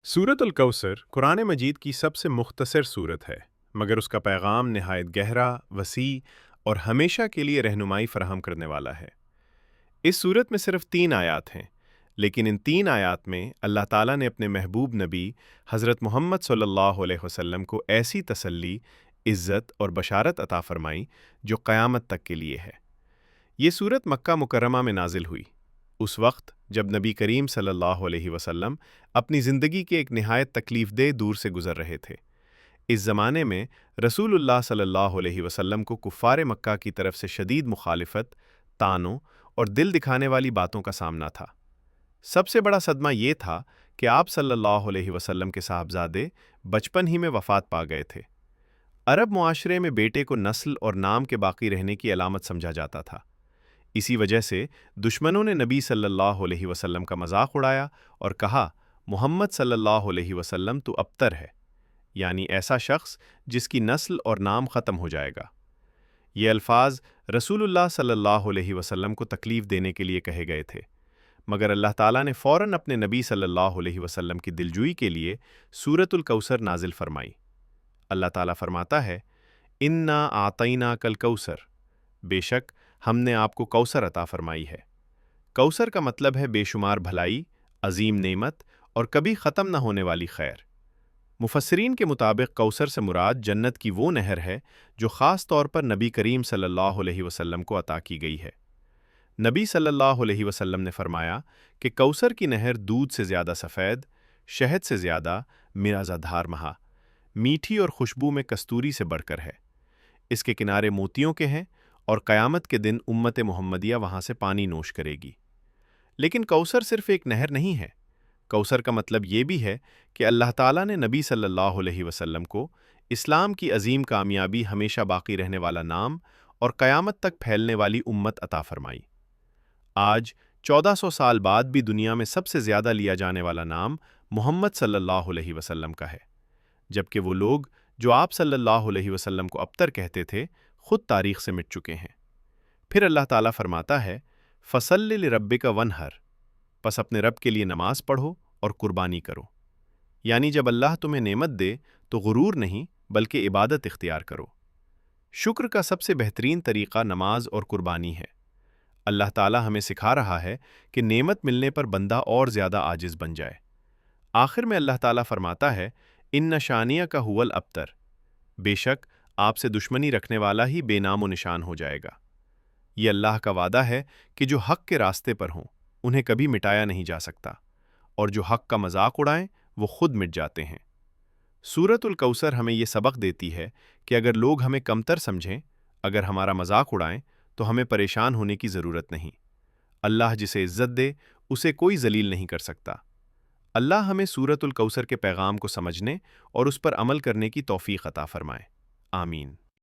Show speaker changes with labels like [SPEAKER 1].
[SPEAKER 1] सूरत अल कौसर कुरान मजीद की सबसे मुख्तसर सूरत है, मगर उसका पैगाम नहायत गहरा, वसी और हमेशा के लिए रहनुमाई फ़राहम करने वाला है। इस सूरत में सिर्फ 3 आयात हैं, लेकिन इन 3 आयात में अल्लाह ताला ने अपने महबूब नबी हज़रत मोहम्मद सल्लल्लाहु अलैहि वसल्लम को ऐसी तसल्ली, इज़्ज़त और बशारत अता फ़रमाई जो क़यामत तक के लिए है। ये सूरत मक्का मुकर्रमा में नाजिल हुई, उस वक्त जब नबी करीम सल्लल्लाहु अलैहि वसल्लम अपनी ज़िंदगी के एक निहायत तकलीफ़देह दूर से गुज़र रहे थे। इस ज़माने में रसूलुल्लाह सल्लल्लाहु अलैहि वसल्लम को कुफ़ार मक्का की तरफ से शदीद मुखालिफत, तानों और दिल दिखाने वाली बातों का सामना था। सबसे बड़ा सदमा ये था कि आप सल्लल्लाहु अलैहि वसल्लम के साहबजादे बचपन ही में वफ़ात पा गए थे। अरब मुआशरे में बेटे को नस्ल और नाम के बाकी रहने की अलामत समझा जाता था। इसी वजह से दुश्मनों ने नबी सल्लल्लाहु अलैहि वसल्लम का मजाक उड़ाया और कहा, मोहम्मद सल्लल्लाहु अलैहि वसल्लम तो अबतर है, यानी ऐसा शख्स जिसकी नस्ल और नाम ख़त्म हो जाएगा। ये अल्फाज रसूलुल्लाह सल्लल्लाहु अलैहि वसल्लम को तकलीफ़ देने के लिए कहे गए थे, मगर अल्लाह ताला ने फ़ौरन अपने नबी सल्लल्लाहु अलैहि वसल्लम की दिलजुई के लिए सूरतुल कौसर नाजिल फरमाई। अल्लाह ताला फरमाता है, इन्ना आतईना कल कौसर, बेशक हमने आपको कौसर अता फरमाई है। कौसर का मतलब है बेशुमार भलाई, अजीम नेमत और कभी ख़त्म न होने वाली खैर। मुफस्सिरीन के मुताबिक कौसर से मुराद जन्नत की वो नहर है जो ख़ास तौर पर नबी करीम सल्लल्लाहु अलैहि वसल्लम को अता की गई है। नबी सल्लल्लाहु अलैहि वसल्लम ने फरमाया कि कौसर की नहर दूध से ज़्यादा सफ़ेद, शहद से ज़्यादा मिराज़ाधार महा, मीठी और खुशबू में कस्तूरी से बढ़कर है। इसके किनारे मोतियों के हैं और क़यामत के दिन उम्मत मुहम्मदिया वहाँ से पानी नोश करेगी। लेकिन कौसर सिर्फ़ एक नहर नहीं है। कौसर का मतलब ये भी है कि अल्लाह ताला ने नबी सल्लल्लाहु अलैहि वसल्लम को इस्लाम की अजीम कामयाबी, हमेशा बाकी रहने वाला नाम और क़यामत तक फैलने वाली उम्मत अता फरमाई। आज 1400 साल बाद भी दुनिया में सबसे ज़्यादा लिया जाने वाला नाम मोहम्मद सल्लल्लाहु अलैहि वसल्लम का है, जबकि वो लोग जो आप सल्लल्लाहु अलैहि वसल्लम को अबतर कहते थे, खुद तारीख़ से मिट चुके हैं। फिर अल्लाह ताला फरमाता है, फ़सल्लि लिरब्बिका वन्हर, बस अपने रब के लिए नमाज पढ़ो और कुर्बानी करो। यानी जब अल्लाह तुम्हें नेमत दे तो गुरूर नहीं बल्कि इबादत इख्तियार करो। शुक्र का सबसे बेहतरीन तरीक़ा नमाज और कुर्बानी है। अल्लाह ताला हमें सिखा रहा है कि नेमत मिलने पर बंदा और ज़्यादा आजिज़ बन जाए। आखिर में अल्लाह ताला फरमाता है, इन्न शानिया का हुवल अबतर, बेशक आपसे दुश्मनी रखने वाला ही बेनामो निशान हो जाएगा। ये अल्लाह का वादा है कि जो हक़ के रास्ते पर हों उन्हें कभी मिटाया नहीं जा सकता, और जो हक़ का मजाक उड़ाएं वो खुद मिट जाते हैं। सूरतुल कौसर हमें ये सबक देती है कि अगर लोग हमें कमतर समझें, अगर हमारा मजाक उड़ाएं, तो हमें परेशान होने की ज़रूरत नहीं। अल्लाह जिसे इज़्ज़त दे उसे कोई जलील नहीं कर सकता। अल्लाह हमें सूरतुल कौसर के पैगाम को समझने और उस पर अमल करने की तौफ़ीक़ अता फ़रमाए। आमीन।